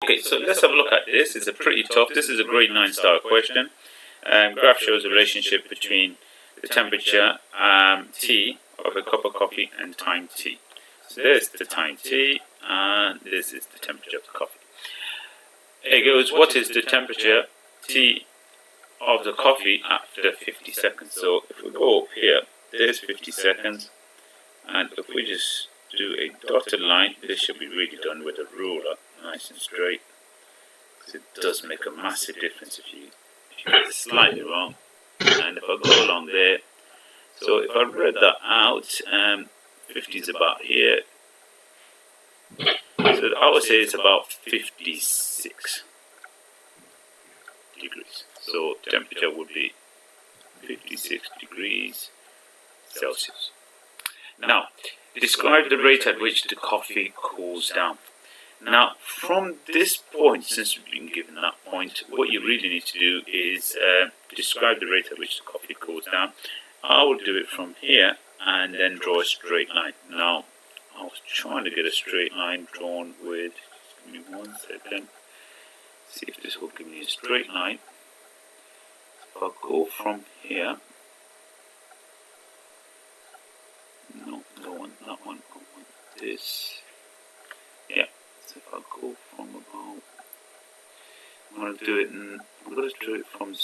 Okay, so let's have a look at this. It's a pretty tough. This is a grade 9 style question. Graph shows a relationship between the temperature T of a cup of coffee and time T. So there's the time T, and this is the temperature of the coffee. It goes, what is the temperature T of the coffee after 50 seconds? So if we go up here, there's 50 seconds, and if we just do a dotted line, this should be really done with a ruler, nice and straight, because it does make a massive difference if you get it slightly wrong. And if I go along there, so if I read that out, 50 is about here, so I would say it's about 56 degrees. So temperature would be 56 degrees Celsius. Now, describe the rate at which the coffee cools down. Now, from this point, since we've been given that point, what you really need to do is describe the rate at which the coffee cools down. I will do it from here and then draw a straight line. Now, I was trying to get a straight line drawn with, just give me 1 second, see if this will give me a straight line. If I go from here, no, don't want that one, I want this, yeah, so if I go from about, I'm going to do it, I'm going to do it from,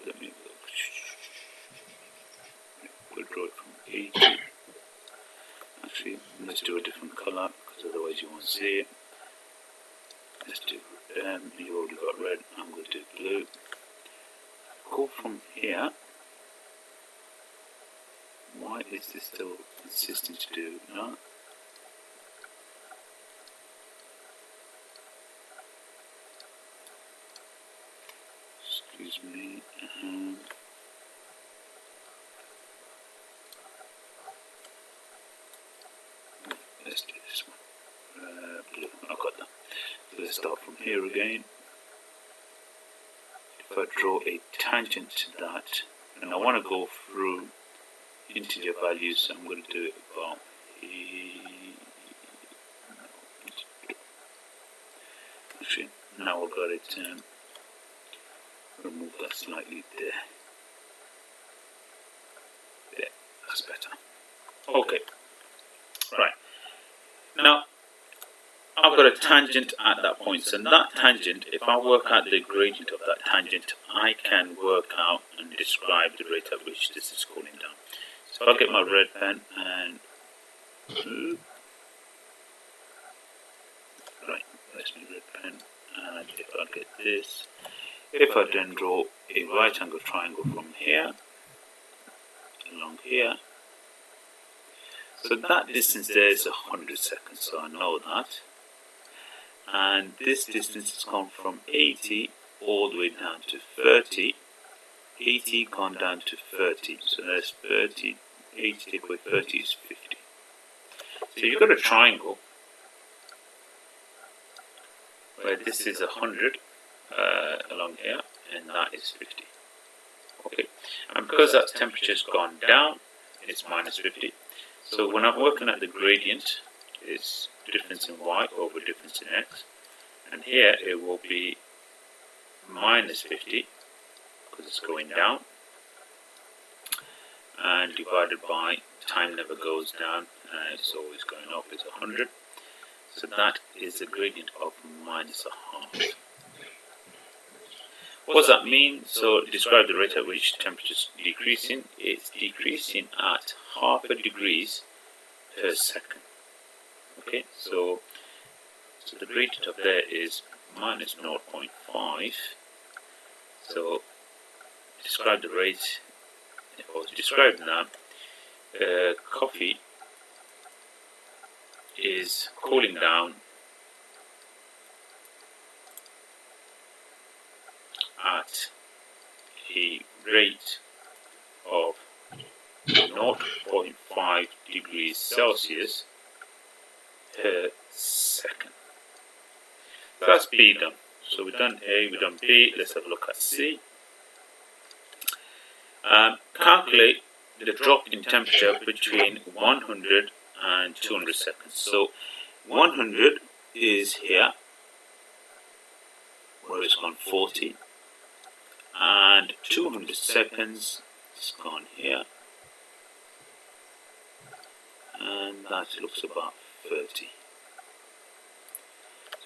let me look, we'll draw it from 80, actually, let's do a different colour, because otherwise you won't see it. Let's do, you already got red, I'm going to do blue. Go from here. Why is this still insisting to do that? Excuse me. Let's do this one. Blue. I've got that. So let's start from here again. If I draw a tangent to that, and I want to go through integer values, so I'm going to do it about actually, now I've got it, remove that slightly there. There, that's better. Okay, right. Now, I've got a tangent at that point, so that tangent, if I work out the gradient of that tangent, I can work out and describe the rate at which this is cooling down. So if I get my red pen and, right, there's my red pen, and if I get this, if I then draw a right angle triangle from here, along here, so that distance there is 100 seconds, so I know that. And this distance has gone from 80 all the way down to 30. 80 gone down to 30, so that's 30, 80 take away 30 is 50. So you've got a triangle where this is 100 along here, and that is 50. Okay, and because that temperature has gone down, it's minus 50. So when I'm working at the gradient, it's difference in y over difference in x, and here it will be minus 50 because it's going down, and divided by time never goes down, it's always going up, it's 100, so that is a gradient of minus a half. What does that mean? So describe the rate at which temperature is decreasing. It's decreasing at half a degree per second. Okay, so the gradient of there is minus 0.5. So describe the rate. If I was describing that, coffee is cooling down at a rate of 0.5 degrees Celsius per second. That's B done. So we've done A, we've done B. Let's have a look at C. Calculate the drop in temperature between 100 and 200 seconds. So 100 is here, where it's gone 40, and 200 seconds, it's gone here, and that looks about 30.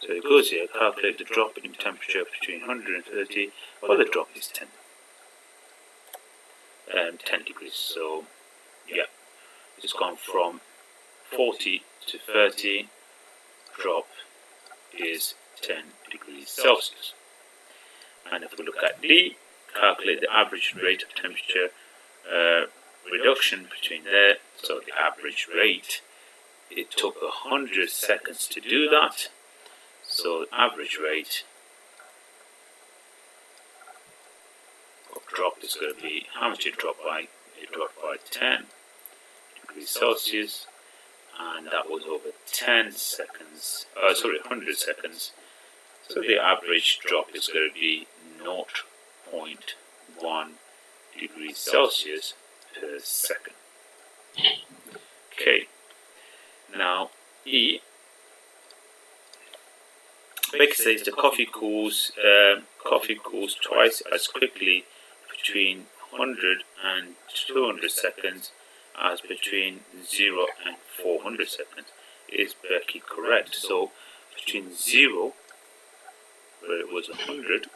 So it goes here, calculate the drop in temperature between 100 and 30, well the drop is 10 degrees, so yeah, it's gone from 40 to 30, drop is 10 degrees Celsius. And if we look at D, calculate the average rate of temperature reduction between there, so the average rate, it took 100 seconds to do that, so the average rate of drop is going to be, how much it dropped by? It dropped by 10 degrees Celsius, and that was over 100 seconds, so the average drop is going to be 0.1 degrees Celsius per second. Okay, now E, Baker says the coffee cools twice as quickly between 100 and 200 seconds as between 0 and 400 seconds. Is Becky correct? So between 0, where it was 100,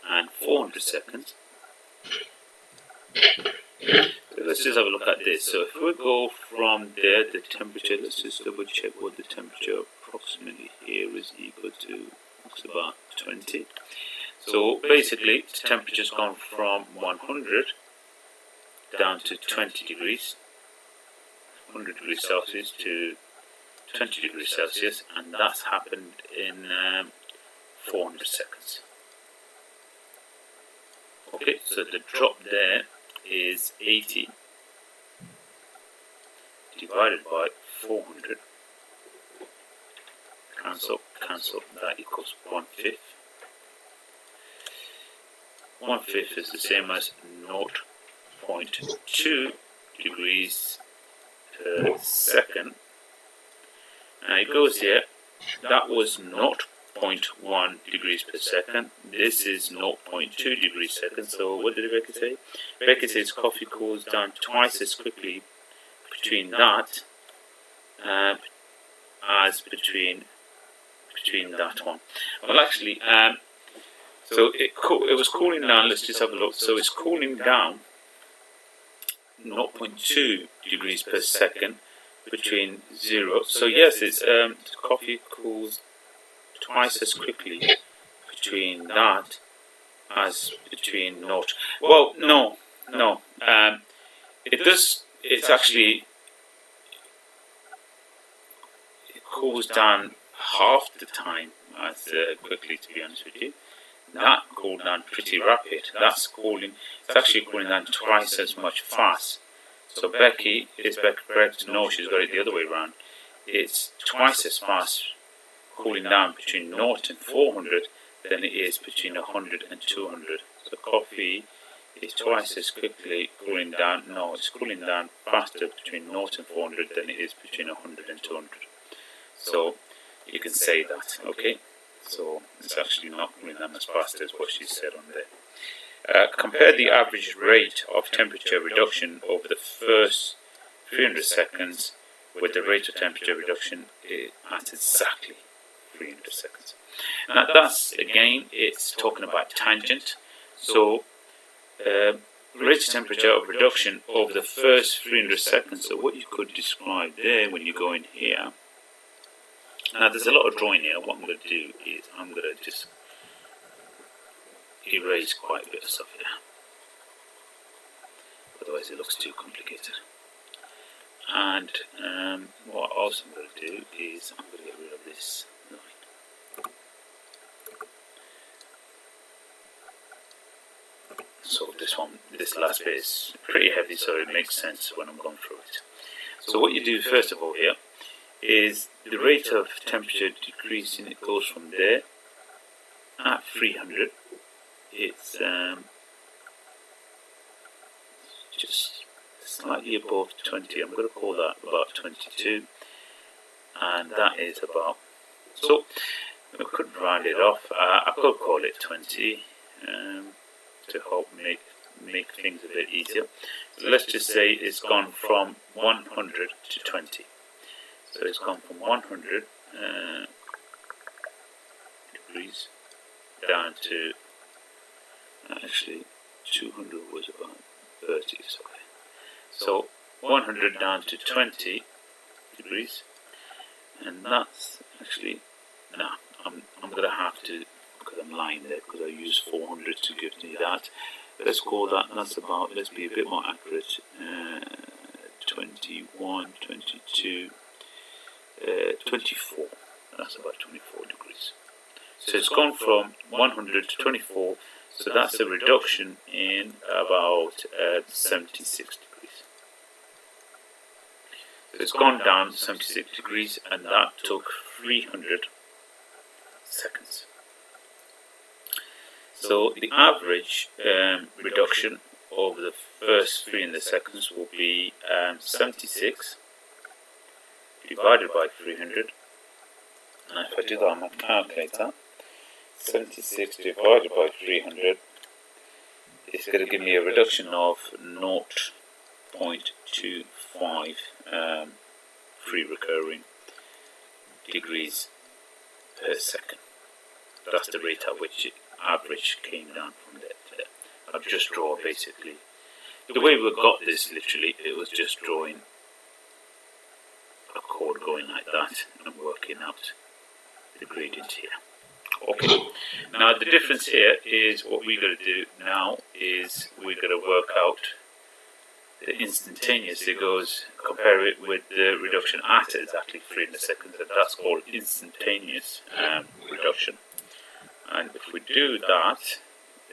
and 400 seconds. So let's just have a look at this. So if we go from there, the temperature, let's just double check what the temperature approximately here is equal to. Looks about 20. So basically the temperature's gone from 100 down to 20 degrees, 100 degrees Celsius to 20 degrees Celsius, and that's happened in 400 seconds. Okay, so the drop there is 80 divided by 400. Cancel, that equals 1/5. 1/5 is the same as 0.2 degrees per second. Now it goes here, that was 0.1 degrees per second, this is 0.2 degrees per second, so what did Becky say? Becky says coffee cools down twice as quickly between that as between that one. Well actually, so it was cooling down, let's just have a look, so it's cooling down 0.2 degrees per second between 0, so yes, it's coffee cools twice as quickly between that as between 0. Well, no, it does, it's actually, it cools down half the time as quickly, to be honest with you. That cooled down pretty rapid. It's actually cooling down twice as much fast. So Becky, is Becky correct? No, she's got it the other way around. It's twice as fast cooling down between 0 and 400 than it is between 100 and 200. So coffee is twice as quickly cooling down. No, it's cooling down faster between 0 and 400 than it is between 100 and 200. So you can say that, okay? So it's actually not cooling down as fast as what she said on there. Compare the average rate of temperature reduction over the first 300 seconds with the rate of temperature reduction at exactly 300 seconds. Now that's, again, it's talking about tangent. So rate of temperature of reduction over the first 300 seconds. So what you could describe there when you go in here. Now there's a lot of drawing here. What I'm going to do is I'm going to just erase quite a bit of stuff here. Otherwise it looks too complicated. And what else I'm going to do is I'm going to get rid of this line. So this last bit is pretty heavy, so it makes sense when I'm going through it. So what you do first of all here is the rate of temperature decreasing. It goes from there at 300. It's just slightly above 20. I'm going to call that about 22, and that is about. So We could round it off. I could call it 20 to help make things a bit easier. So let's just say it's gone from 100 to 20. So it's gone from 100 degrees down to, actually 200 was about 30, sorry. So 100 down to 20 degrees, and that's actually, no, I'm going to have to, because I'm lying there, because I used 400 to give me that. Let's call that, that's about, let's be a bit more accurate, 21, 22, 24, that's about 24 degrees. So it's gone from 100 to 24, so that's a reduction in about 76 degrees. So it's gone down 76 degrees, and that took 300 seconds. So the average reduction over the first 300 seconds will be 76 divided by 300. And if I do that on my calculator, 76 divided by 300 is going to give me a reduction of 0.25 free recurring degrees per second. That's the rate at which it average came down from there to there. I've just drawn basically the way we got this. Literally, it was just drawing a chord going like that and working out the gradient here. Okay, now the difference here is what we're going to do now is we're going to work out the instantaneous. It goes, compare it with the reduction at exactly 300 seconds, and that's called instantaneous reduction. And if we do that,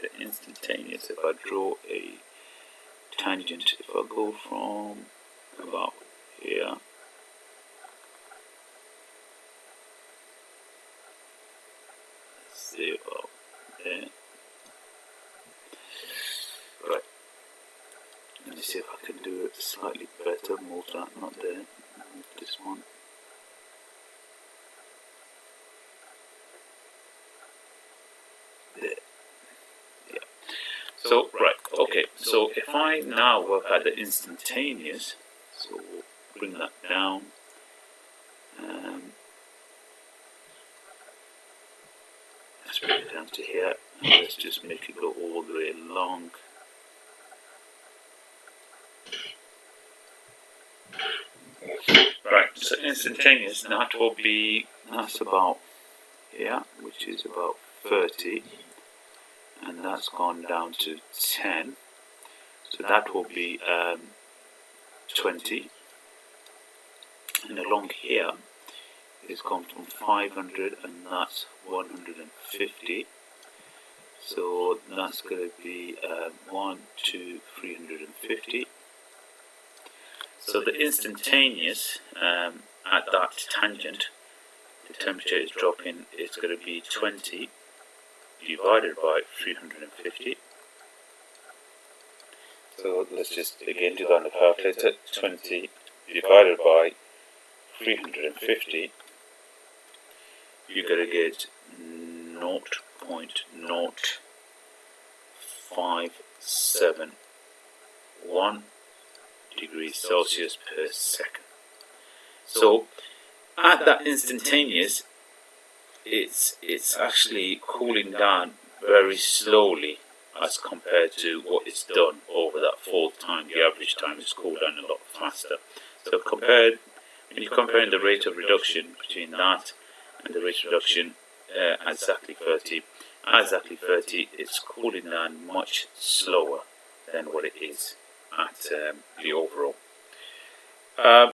the instantaneous, if I draw a tangent, if I go from about here, say about there, right, let me see if I can do it slightly better, move that, not there, move this one. There. Yeah. So, right, okay, so if I now work out the instantaneous, so we'll bring that down, let's bring it down to here, and let's just make it go all the way along. Right, so instantaneous, that will be, that's about here, which is about 30, and that's gone down to 10, so that will be 20, and along here it's gone from 500, and that's 150, so that's going to be 350. So the instantaneous at that tangent, the temperature is dropping, it's going to be 20 divided by 350. So let's just again do that on the calculator. 20 divided by 350, you're going to get 0.0571 degrees Celsius per second. So at that instantaneous, it's actually cooling down very slowly as compared to what it's done over that full time. The average time is cooled down a lot faster. So when you're comparing the rate of reduction between that and the rate of reduction at exactly 30, it's cooling down much slower than what it is at the overall.